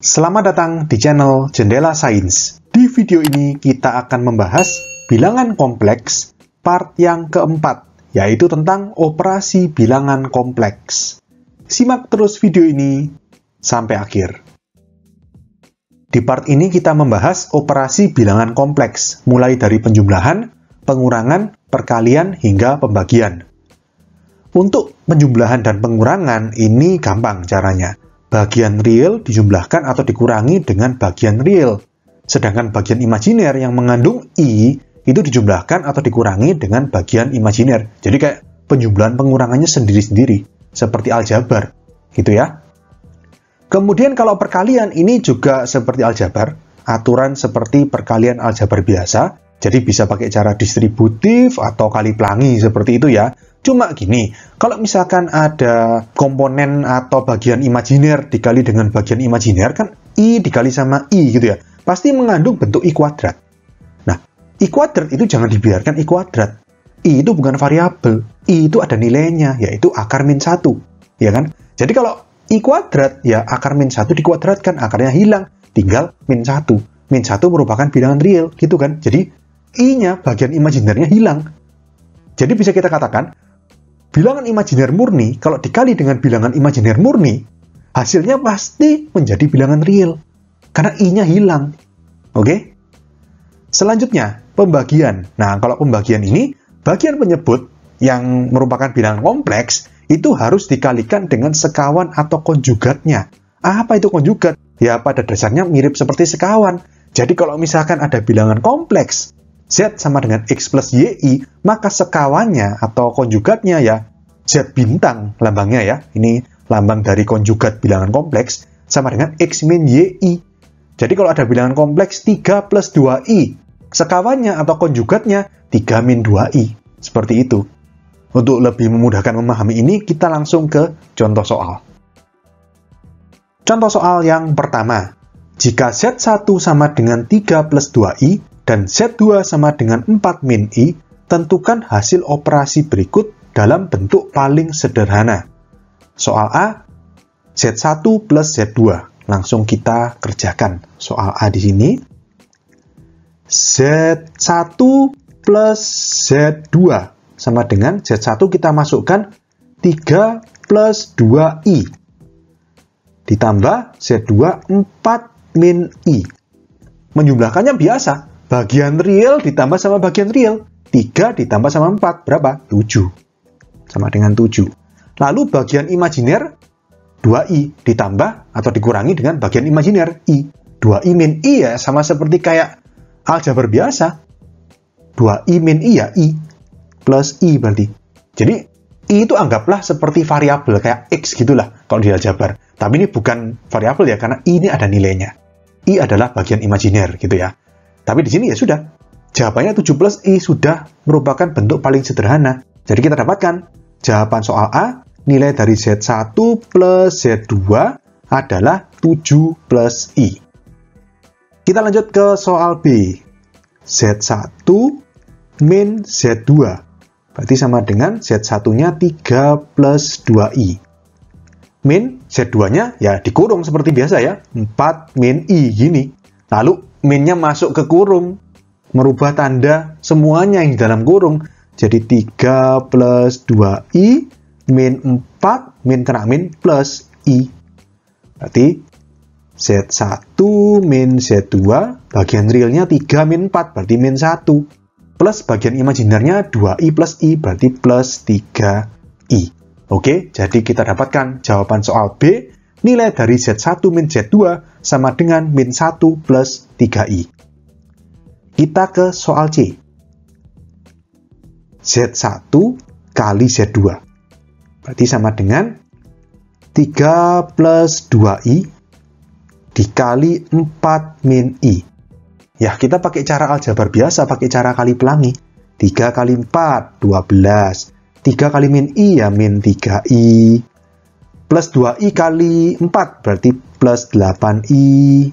Selamat datang di channel Jendela Sains. Di video ini kita akan membahas bilangan kompleks part yang keempat, yaitu tentang operasi bilangan kompleks. Simak terus video ini sampai akhir. Di part ini kita membahas operasi bilangan kompleks, mulai dari penjumlahan, pengurangan, perkalian, hingga pembagian. Untuk penjumlahan dan pengurangan ini gampang caranya. Bagian real dijumlahkan atau dikurangi dengan bagian real. Sedangkan bagian imajiner yang mengandung I itu dijumlahkan atau dikurangi dengan bagian imajiner. Jadi kayak penjumlahan pengurangannya sendiri-sendiri, seperti aljabar, gitu ya. Kemudian kalau perkalian ini juga seperti aljabar, aturan seperti perkalian aljabar biasa, jadi bisa pakai cara distributif atau kali pelangi seperti itu ya. Cuma gini, kalau misalkan ada komponen atau bagian imajiner dikali dengan bagian imajiner, kan I dikali sama I gitu ya, pasti mengandung bentuk I kuadrat. Nah, I kuadrat itu jangan dibiarkan I kuadrat. I itu bukan variabel, I itu ada nilainya, yaitu akar min 1. Ya kan? Jadi kalau I kuadrat, ya akar min 1 dikuadratkan, akarnya hilang, tinggal min 1. Min 1 merupakan bilangan real, gitu kan? Jadi, I-nya, bagian imajinernya hilang. Jadi bisa kita katakan, bilangan imajiner murni, kalau dikali dengan bilangan imajiner murni, hasilnya pasti menjadi bilangan real. Karena I-nya hilang. Oke? Selanjutnya, pembagian. Nah, kalau pembagian ini, bagian penyebut yang merupakan bilangan kompleks, itu harus dikalikan dengan sekawan atau konjugatnya. Apa itu konjugat? Ya, pada dasarnya mirip seperti sekawan. Jadi kalau misalkan ada bilangan kompleks, Z sama dengan X plus YI, maka sekawannya atau konjugatnya ya, Z bintang lambangnya ya, ini lambang dari konjugat bilangan kompleks, sama dengan X min YI. Jadi kalau ada bilangan kompleks 3 plus 2I, sekawannya atau konjugatnya 3 min 2I. Seperti itu. Untuk lebih memudahkan memahami ini, kita langsung ke contoh soal. Contoh soal yang pertama, jika Z1 sama dengan 3 plus 2I, dan Z2 sama dengan 4 min I, tentukan hasil operasi berikut dalam bentuk paling sederhana. Soal A, Z1 plus Z2. Langsung kita kerjakan soal A di sini. Z1 plus Z2 sama dengan Z1 kita masukkan 3 plus 2I. Ditambah Z2 4 min I. Menjumlahkannya biasa. Bagian real ditambah sama bagian real. 3 ditambah sama 4. Berapa? 7. Sama dengan 7. Lalu bagian imajiner, 2i ditambah atau dikurangi dengan bagian imajiner, i. 2i min i ya, sama seperti kayak aljabar biasa. 2i min i ya, i. Plus i berarti. Jadi, i itu anggaplah seperti variabel, kayak x gitulah kalau di aljabar. Tapi ini bukan variabel ya, karena i ini ada nilainya. I adalah bagian imajiner gitu ya. Tapi di sini ya sudah, jawabannya 7 plus I sudah merupakan bentuk paling sederhana. Jadi kita dapatkan jawaban soal A, nilai dari Z1 plus Z2 adalah 7 plus I. Kita lanjut ke soal B. Z1 min Z2. Berarti sama dengan Z1-nya 3 plus 2I. Min Z2-nya ya dikurung seperti biasa ya, 4 min I gini. Lalu minnya masuk ke kurung, merubah tanda semuanya yang di dalam kurung. Jadi 3 plus 2i, min 4, min kena min, plus i. Berarti Z1 min Z2, bagian realnya 3 min 4, berarti min 1. Plus bagian imajinernya 2i plus i, berarti plus 3i. Oke, jadi kita dapatkan jawaban soal B, nilai dari Z1 min Z2 sama dengan min 1 plus 3i. Kita ke soal C. Z1 kali Z2. Berarti sama dengan 3 plus 2i dikali 4 min i. Ya, kita pakai cara aljabar biasa, pakai cara kali pelangi. 3 kali 4, 12. 3 kali min i ya min 3i. Plus 2i kali 4 berarti plus 8i.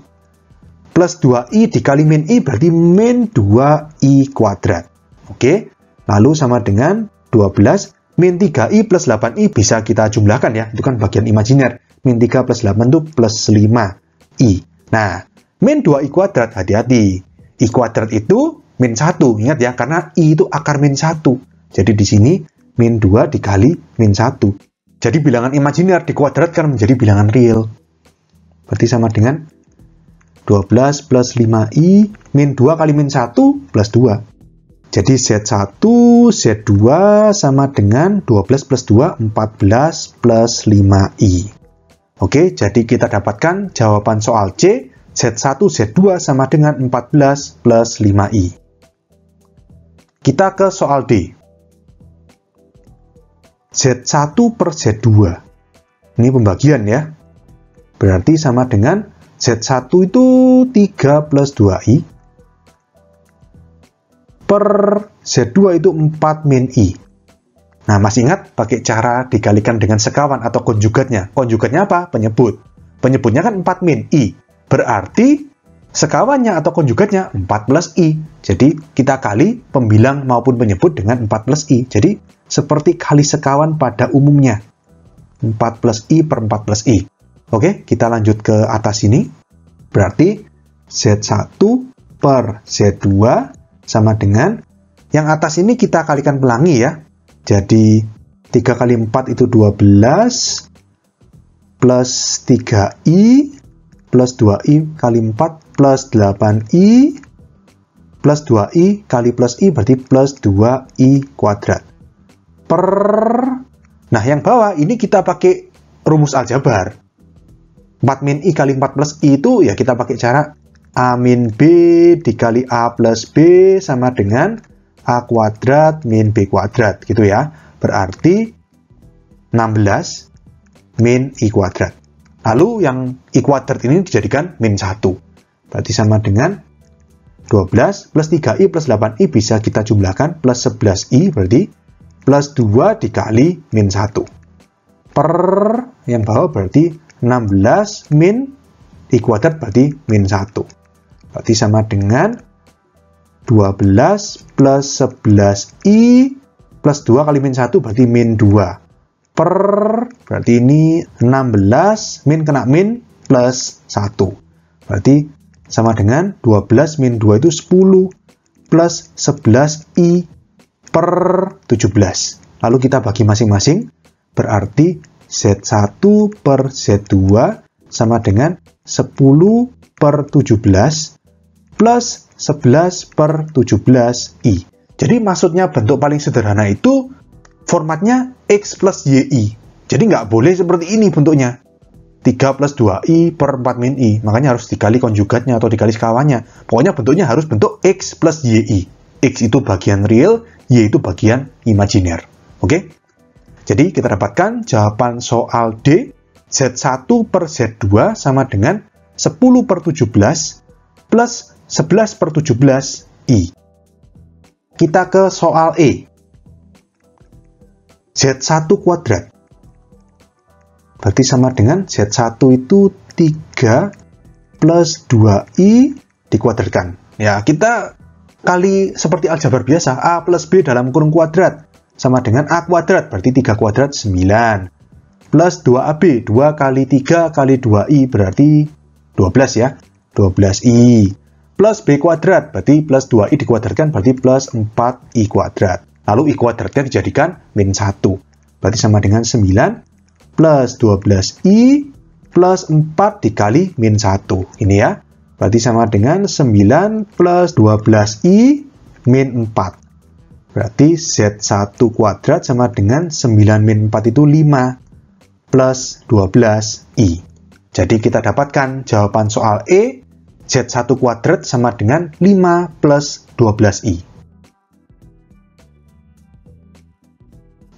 Plus 2i dikali min i berarti min 2i kuadrat. Oke, lalu sama dengan 12 min 3i plus 8i bisa kita jumlahkan ya. Itu kan bagian imajiner. Min 3 plus 8 itu plus 5. I. Nah, min 2I kuadrat, hati-hati. I kuadrat itu min 1, ingat ya, karena I itu akar min 1. Jadi di sini min 2 dikali min 1. Jadi bilangan imajiner dikuadratkan menjadi bilangan real. Berarti sama dengan 12 plus 5I min 2 kali min 1 plus 2. Jadi Z1, Z2 sama dengan 12 plus 2, 14 plus 5I. Oke, jadi kita dapatkan jawaban soal C, Z1, Z2 sama dengan 14 plus 5I. Kita ke soal D. Z1 per Z2. Ini pembagian ya. Berarti sama dengan Z1 itu 3 plus 2I. Per Z2 itu 4 min I. Nah, masih ingat pakai cara dikalikan dengan sekawan atau konjugatnya. Konjugatnya apa? Penyebut. Penyebutnya kan 4 min I. Berarti sekawannya atau konjugatnya 4 plus I. Jadi kita kali pembilang maupun penyebut dengan 4 plus I. Jadi seperti kali sekawan pada umumnya. 4 plus I per 4 plus I. Oke, kita lanjut ke atas ini. Berarti Z1 per Z2 sama dengan, yang atas ini kita kalikan pelangi ya. Jadi 3 kali 4 itu 12 plus 3I plus 2I kali 4 plus 8I plus 2I kali plus I berarti plus 2I kuadrat. Per, nah yang bawah ini kita pakai rumus aljabar. 4 min I kali 4 plus I itu ya kita pakai cara A min B dikali A plus B sama dengan A kuadrat min B kuadrat gitu ya. Berarti 16 min I kuadrat. Lalu yang I kuadrat ini dijadikan min 1. Berarti sama dengan 12 plus 3I plus 8I bisa kita jumlahkan plus 11I berarti plus 2 dikali min 1. Per yang bawah berarti 16 min I kuadrat berarti min 1. Berarti sama dengan 12 plus 11I plus 2 kali min 1 berarti min 2. Per, berarti ini 16 min kena min plus 1. Berarti sama dengan 12 min 2 itu 10 plus 11I per 17. Lalu kita bagi masing-masing. Berarti Z1 per Z2 sama dengan 10 per 17 plus 11 per 17I. Jadi maksudnya bentuk paling sederhana itu formatnya X plus YI. Jadi nggak boleh seperti ini bentuknya. 3 plus 2I per 4 min I. Makanya harus dikali konjugatnya atau dikali sekawannya. Pokoknya bentuknya harus bentuk X plus YI. X itu bagian real, Y itu bagian imajiner. Oke? Jadi kita dapatkan jawaban soal D, Z1 per Z2 sama dengan 10 per 17 plus 11 per 17I. Kita ke soal E. Z1 kuadrat. Berarti sama dengan Z1 itu 3 plus 2I dikuadratkan. Ya, kita kali seperti aljabar biasa. A plus B dalam kurung kuadrat. Sama dengan A kuadrat, berarti 3 kuadrat 9. Plus 2AB, 2 kali 3 kali 2I berarti 12 ya. 12I. Plus B kuadrat, berarti plus 2I dikuadratkan, berarti plus 4I kuadrat. Lalu I kuadratnya dijadikan min 1. Berarti sama dengan 9 plus 12I plus 4 dikali min 1. Ini ya. Berarti sama dengan 9 plus 12I min 4. Berarti Z1 kuadrat sama dengan 9 min 4 itu 5 plus 12I. Jadi kita dapatkan jawaban soal E, Z1 kuadrat sama dengan 5 plus 12I.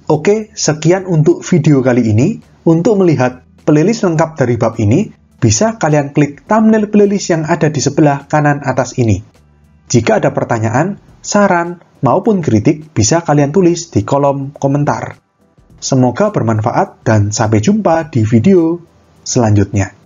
Oke, sekian untuk video kali ini. Untuk melihat playlist lengkap dari bab ini, bisa kalian klik thumbnail playlist yang ada di sebelah kanan atas ini. Jika ada pertanyaan, saran, maupun kritik bisa kalian tulis di kolom komentar. Semoga bermanfaat dan sampai jumpa di video selanjutnya.